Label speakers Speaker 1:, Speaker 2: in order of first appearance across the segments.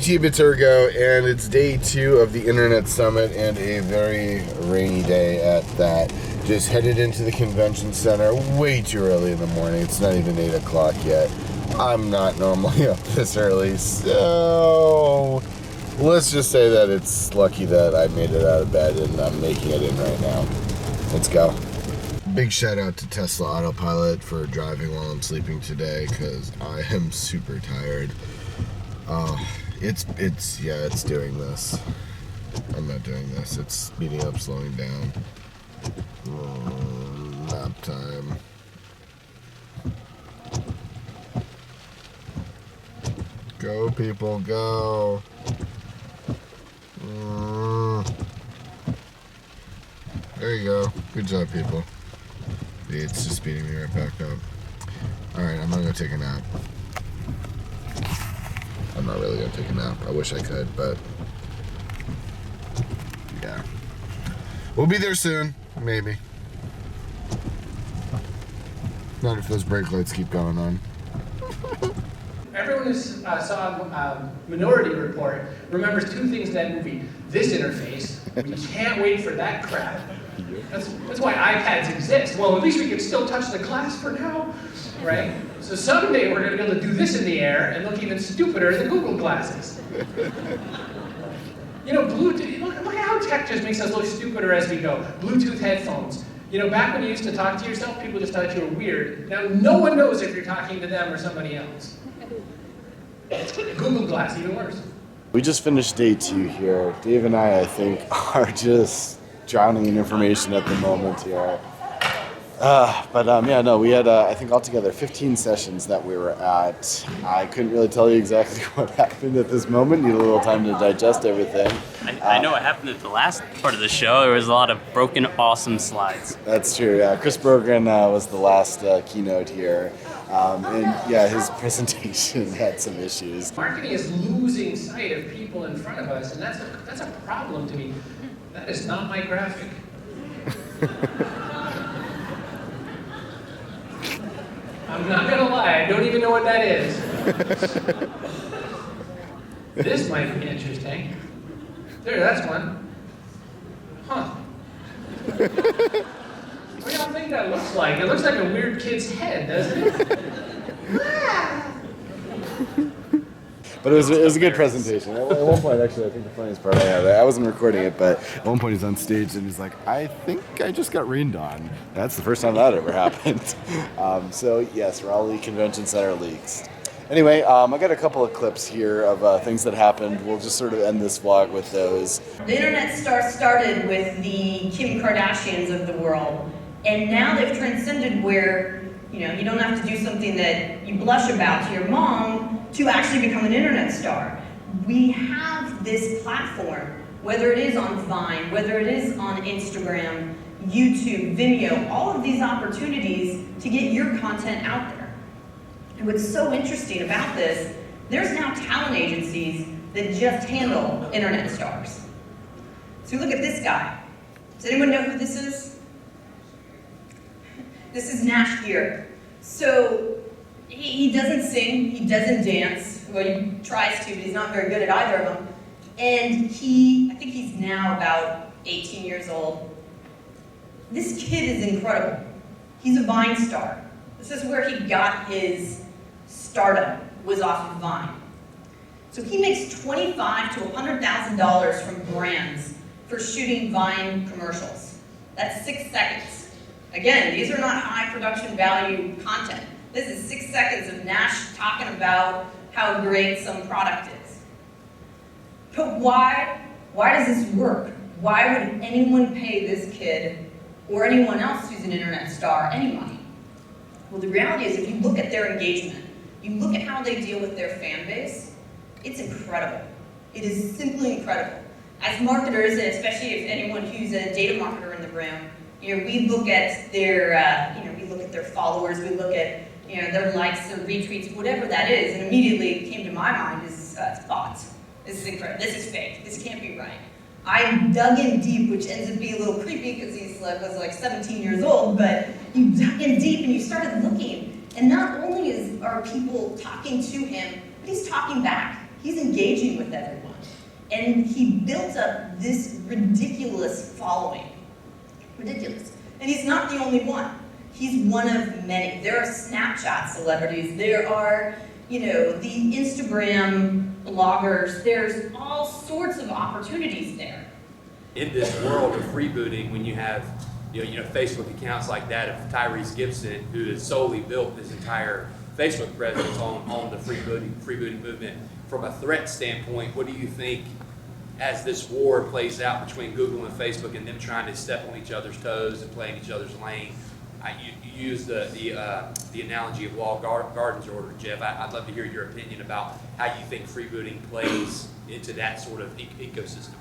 Speaker 1: YouTube, it's Urgo, and it's day 2 of the Internet Summit, and a very rainy day at that. Just headed into the convention center way too early in the morning. It's not even 8 o'clock yet. I'm not normally up this early, so let's just say that it's lucky that I made it out of bed and I'm making it in right now. Let's go. Big shout out to Tesla Autopilot for driving while I'm sleeping today, because I am super tired. It's doing this. I'm not doing this. It's speeding up, slowing down. Nap time. Go, people, go. There you go. Good job, people. It's just speeding me right back up. Alright, I'm gonna go take a nap. I'm not really gonna take a nap. I wish I could, but yeah. We'll be there soon, maybe. Not if those brake lights keep going on.
Speaker 2: Everyone who saw Minority Report remembers 2 things in that movie. This interface, we can't wait for that crap. That's why iPads exist. Well, at least we can still touch the glass for now, right? So someday we're going to be able to do this in the air and look even stupider than Google glasses. You know, Bluetooth, look at how tech just makes us look stupider as we go. Bluetooth headphones. You know, back when you used to talk to yourself, people just thought you were weird. Now no one knows if you're talking to them or somebody else. Google Glass, even worse.
Speaker 1: We just finished day 2 here. Dave and I think, are just drowning in information at the moment here. We had, I think altogether 15 sessions that we were at. I couldn't really tell you exactly what happened at this moment. Need a little time to digest everything.
Speaker 3: I know what happened at the last part of the show. There was a lot of broken, awesome slides.
Speaker 1: That's true, yeah. Chris Bergen was the last keynote here. His presentation had some issues.
Speaker 2: Marketing is losing sight of people in front of us, and that's a problem to me. That is not my graphic. I'm not gonna lie, I don't even know what that is. This might be interesting. There, that's one. Huh. What do y'all think that looks like? It looks like a weird kid's head, doesn't it?
Speaker 1: But it was a good presentation. At one point, actually, I think the funniest part I had, I wasn't recording it, but at one point he's on stage and he's like, I think I just got rained on. That's the first time that ever happened. Yes, Raleigh Convention Center leaks. Anyway, I got a couple of clips here of things that happened. We'll just sort of end this vlog with those.
Speaker 4: The internet started with the Kim Kardashians of the world, and now they've transcended where you don't have to do something that you blush about to your mom to actually become an internet star. We have this platform, whether it is on Vine, whether it is on Instagram, YouTube, Vimeo, all of these opportunities to get your content out there. And what's so interesting about this, there's now talent agencies that just handle internet stars. So look at this guy. Does anyone know who this is? This is Nash Gear. So he doesn't sing, he doesn't dance. Well, he tries to, but he's not very good at either of them. And I think he's now about 18 years old. This kid is incredible. He's a Vine star. This is where he got his stardom, was off of Vine. So he makes $25,000 to $100,000 from brands for shooting Vine commercials. That's 6 seconds. Again, these are not high production value content. This is 6 seconds of Nash talking about how great some product is. But why does this work? Why would anyone pay this kid or anyone else who's an internet star any money? Well, the reality is if you look at their engagement, you look at how they deal with their fan base, it's incredible. It is simply incredible. As marketers, and especially if anyone who's a data marketer in the room, we look at their, we look at their followers, we look at, their likes, their retweets, whatever that is, and immediately came to my mind is thoughts. This is incredible. This is fake. This can't be right. I dug in deep, which ends up being a little creepy because he was like 17 years old, but you dug in deep and you started looking, and not only are people talking to him, but he's talking back. he's engaging with everyone. And he built up this ridiculous following. Ridiculous. And he's not the only one. He's one of many. There are Snapchat celebrities. There are, the Instagram bloggers. There's all sorts of opportunities there.
Speaker 5: In this world of freebooting, when you have Facebook accounts like that of Tyrese Gibson, who has solely built this entire Facebook presence on the freebooting movement, from a threat standpoint, what do you think as this war plays out between Google and Facebook and them trying to step on each other's toes and play in each other's lane? You use the analogy of walled gardens earlier, Jeff. I'd love to hear your opinion about how you think freebooting plays into that sort of ecosystem.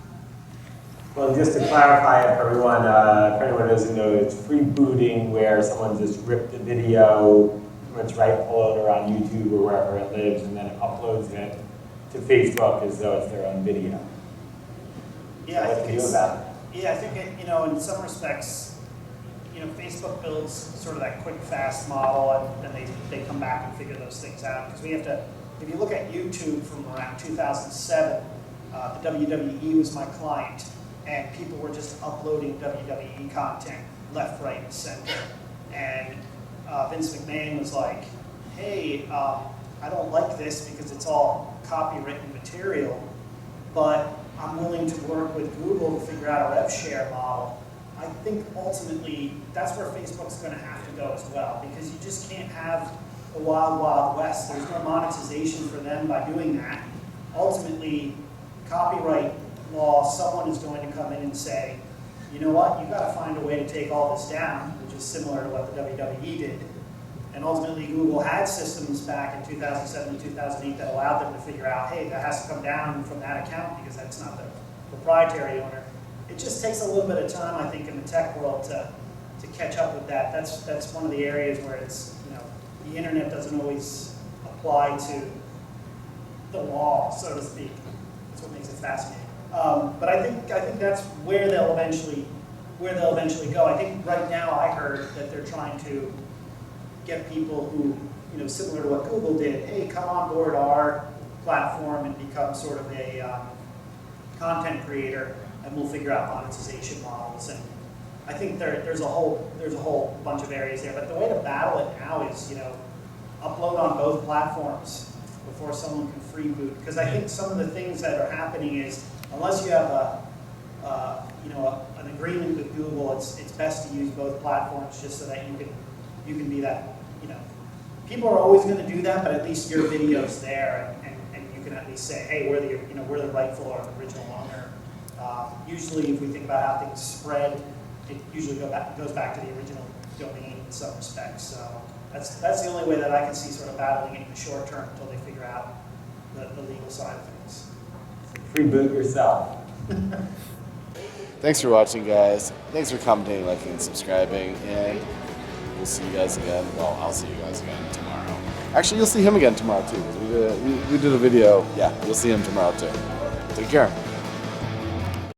Speaker 6: Well, just to clarify for everyone, for anyone who doesn't know, it's freebooting where someone just ripped the video from its rightful owner on YouTube or wherever it lives and then uploads it to Facebook as though it's their own video.
Speaker 7: Yeah,
Speaker 6: so
Speaker 7: I think
Speaker 6: I
Speaker 7: think in some respects, Facebook builds sort of that quick, fast model, and they come back and figure those things out. Because we have to, if you look at YouTube from around 2007, the WWE was my client, and people were just uploading WWE content left, right, and center. And Vince McMahon was like, hey, I don't like this because it's all copywritten material, but I'm willing to work with Google to figure out a rev share model. I think ultimately that's where Facebook's going to have to go as well, because you just can't have a wild, wild west. There's no monetization for them by doing that. Ultimately, copyright law, someone is going to come in and say, you know what, you've got to find a way to take all this down, which is similar to what the WWE did. And ultimately, Google had systems back in 2007 and 2008 that allowed them to figure out, hey, that has to come down from that account because that's not the proprietary owner. It just takes a little bit of time, I think, in the tech world to catch up with that. That's one of the areas where it's, the internet doesn't always apply to the law, so to speak. That's what makes it fascinating. But I think that's where they'll eventually go. I think right now I heard that they're trying to get people who, similar to what Google did, hey, come on board our platform and become sort of a content creator, and we'll figure out monetization models. And I think there's a whole bunch of areas there. But the way to battle it now is, upload on both platforms before someone can freeboot. Because I think some of the things that are happening is, unless you have an agreement with Google, it's best to use both platforms just so that you can be that, people are always going to do that, but at least your video's there, and you can at least say, hey, we're the rightful or original owner. Usually, if we think about how things spread, it usually goes back to the original domain in some respects. So that's the only way that I can see sort of battling it in the short term until they figure out the legal side of things.
Speaker 6: Freeboot yourself.
Speaker 1: Thanks for watching, guys. Thanks for commenting, liking, and subscribing, and we'll see you guys again. Well, I'll see you guys again tomorrow. Actually, you'll see him again tomorrow, too. We did a video. Yeah, you'll see him tomorrow, too. Take care.